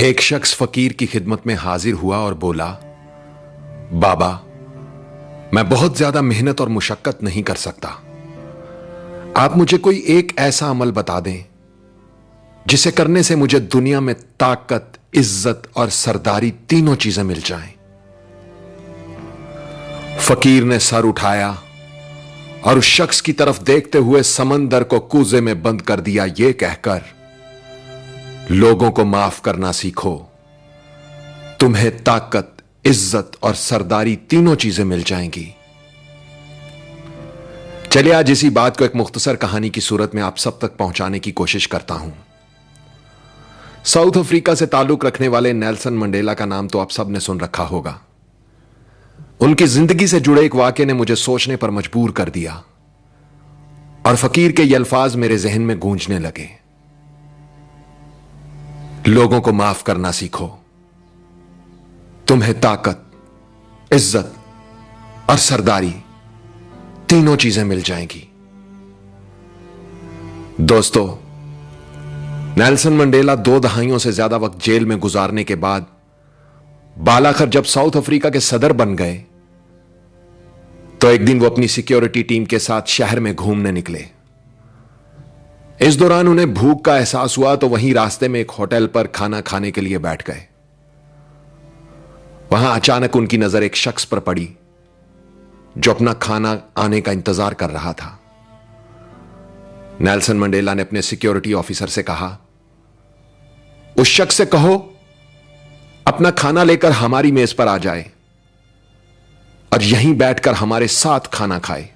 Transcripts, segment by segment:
एक शख्स फकीर की खिदमत में हाजिर हुआ और बोला, बाबा, मैं बहुत ज्यादा मेहनत और मुशक्कत नहीं कर सकता। आप मुझे कोई एक ऐसा अमल बता दें जिसे करने से मुझे दुनिया में ताकत, इज्जत और सरदारी तीनों चीजें मिल जाएं। फकीर ने सर उठाया और उस शख्स की तरफ देखते हुए समंदर को कूजे में बंद कर दिया, यह कहकर, लोगों को माफ करना सीखो, तुम्हें ताकत, इज्जत और सरदारी तीनों चीजें मिल जाएंगी। चलिए आज इसी बात को एक मुख्तसर कहानी की सूरत में आप सब तक पहुंचाने की कोशिश करता हूं। साउथ अफ्रीका से ताल्लुक रखने वाले नेल्सन मंडेला का नाम तो आप सब ने सुन रखा होगा। उनकी जिंदगी से जुड़े एक वाकये ने मुझे सोचने पर मजबूर कर दिया और फकीर के ये अल्फाज मेरे जहन में गूंजने लगे। लोगों को माफ करना सीखो, तुम्हें ताकत, इज्जत और सरदारी तीनों चीजें मिल जाएंगी। दोस्तों, नेल्सन मंडेला 2 दहाइयों से ज्यादा वक्त जेल में गुजारने के बाद बालाखर जब साउथ अफ्रीका के सदर बन गए तो एक दिन वो अपनी सिक्योरिटी टीम के साथ शहर में घूमने निकले। इस दौरान उन्हें भूख का एहसास हुआ तो वहीं रास्ते में एक होटल पर खाना खाने के लिए बैठ गए। वहां अचानक उनकी नजर एक शख्स पर पड़ी जो अपना खाना आने का इंतजार कर रहा था। नेल्सन मंडेला ने अपने सिक्योरिटी ऑफिसर से कहा, उस शख्स से कहो अपना खाना लेकर हमारी मेज पर आ जाए और यहीं बैठकर हमारे साथ खाना खाए।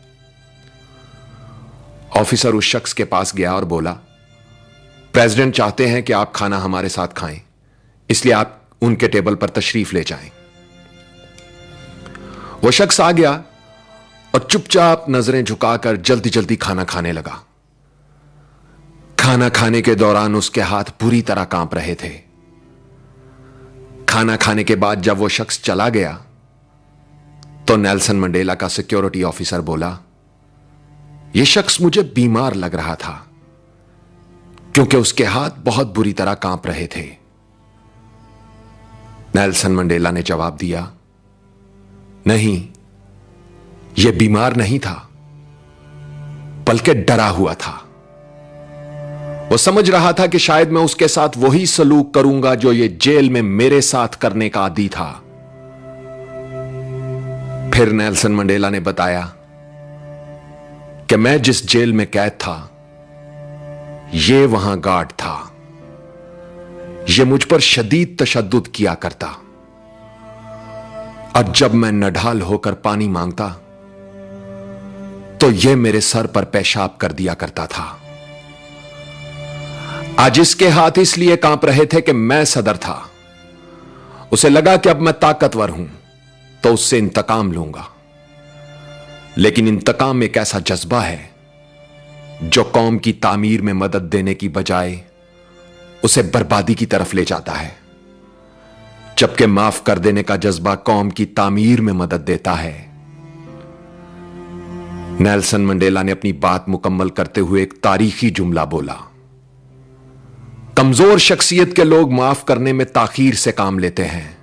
ऑफिसर उस शख्स के पास गया और बोला, प्रेसिडेंट चाहते हैं कि आप खाना हमारे साथ खाएं, इसलिए आप उनके टेबल पर तशरीफ ले जाएं। वो शख्स आ गया और चुपचाप नजरें झुकाकर जल्दी जल्दी खाना खाने लगा। खाना खाने के दौरान उसके हाथ पूरी तरह कांप रहे थे। खाना खाने के बाद जब वो शख्स चला गया तो नेल्सन मंडेला का सिक्योरिटी ऑफिसर बोला, यह शख्स मुझे बीमार लग रहा था क्योंकि उसके हाथ बहुत बुरी तरह कांप रहे थे। नेल्सन मंडेला ने जवाब दिया, नहीं, यह बीमार नहीं था बल्कि डरा हुआ था। वो समझ रहा था कि शायद मैं उसके साथ वही सलूक करूंगा जो ये जेल में मेरे साथ करने का आदी था। फिर नेल्सन मंडेला ने बताया कि मैं जिस जेल में कैद था, यह वहां गार्ड था। यह मुझ पर शदीद तशद्दुद किया करता और जब मैं नढाल होकर पानी मांगता तो यह मेरे सर पर पेशाब कर दिया करता था। आज इसके हाथ इसलिए कांप रहे थे कि मैं सदर था। उसे लगा कि अब मैं ताकतवर हूं तो उससे इंतकाम लूंगा, लेकिन इंतकाम एक ऐसा जज्बा है जो कौम की तामीर में मदद देने की बजाय उसे बर्बादी की तरफ ले जाता है, जबकि माफ कर देने का जज्बा कौम की तामीर में मदद देता है। नेल्सन मंडेला ने अपनी बात मुकम्मल करते हुए एक तारीखी जुमला बोला, कमजोर शख्सियत के लोग माफ करने में ताखीर से काम लेते हैं,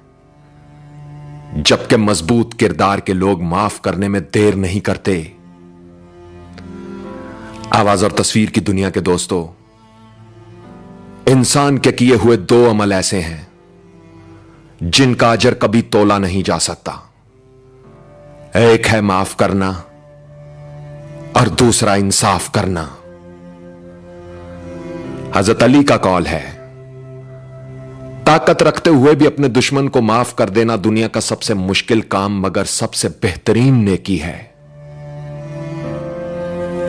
जबकि मजबूत किरदार के लोग माफ करने में देर नहीं करते। आवाज और तस्वीर की दुनिया के दोस्तों, इंसान के किए हुए 2 अमल ऐसे हैं जिनका अजर कभी तोला नहीं जा सकता। एक है माफ करना और दूसरा इंसाफ करना। हजरत अली का कौल है, ताकत रखते हुए भी अपने दुश्मन को माफ कर देना दुनिया का सबसे मुश्किल काम मगर सबसे बेहतरीन नेकी है।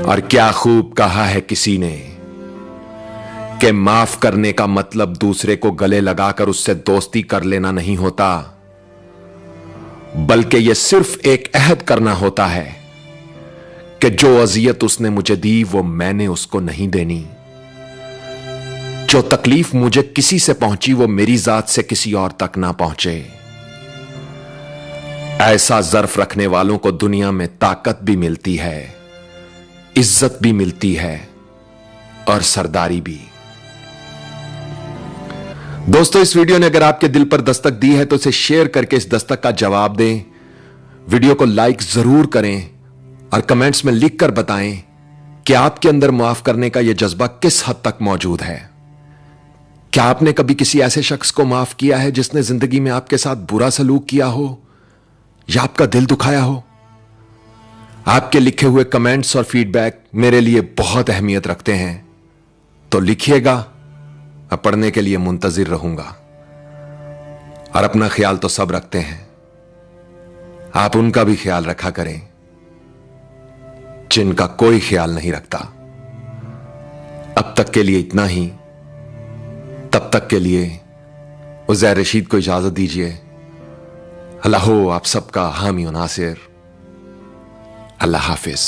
और क्या खूब कहा है किसी ने कि माफ करने का मतलब दूसरे को गले लगाकर उससे दोस्ती कर लेना नहीं होता, बल्कि यह सिर्फ एक अहद करना होता है कि जो अजियत उसने मुझे दी वो मैंने उसको नहीं देनी। जो तकलीफ मुझे किसी से पहुंची वो मेरी जात से किसी और तक ना पहुंचे। ऐसा ज़र्फ रखने वालों को दुनिया में ताकत भी मिलती है, इज्जत भी मिलती है और सरदारी भी। दोस्तों, इस वीडियो ने अगर आपके दिल पर दस्तक दी है तो इसे शेयर करके इस दस्तक का जवाब दें। वीडियो को लाइक जरूर करें और कमेंट्स में लिखकर बताएं कि आपके अंदर माफ करने का यह जज्बा किस हद तक मौजूद है। क्या आपने कभी किसी ऐसे शख्स को माफ किया है जिसने जिंदगी में आपके साथ बुरा सलूक किया हो या आपका दिल दुखाया हो? आपके लिखे हुए कमेंट्स और फीडबैक मेरे लिए बहुत अहमियत रखते हैं, तो लिखिएगा, मैं पढ़ने के लिए मुंतजिर रहूंगा। और अपना ख्याल तो सब रखते हैं, आप उनका भी ख्याल रखा करें जिनका कोई ख्याल नहीं रखता। अब तक के लिए इतना ही। तब तक के लिए उज़ैर रशीद को इजाजत दीजिए। अल्लाह हो आप सबका हामी और नासिर। अल्लाह हाफिज।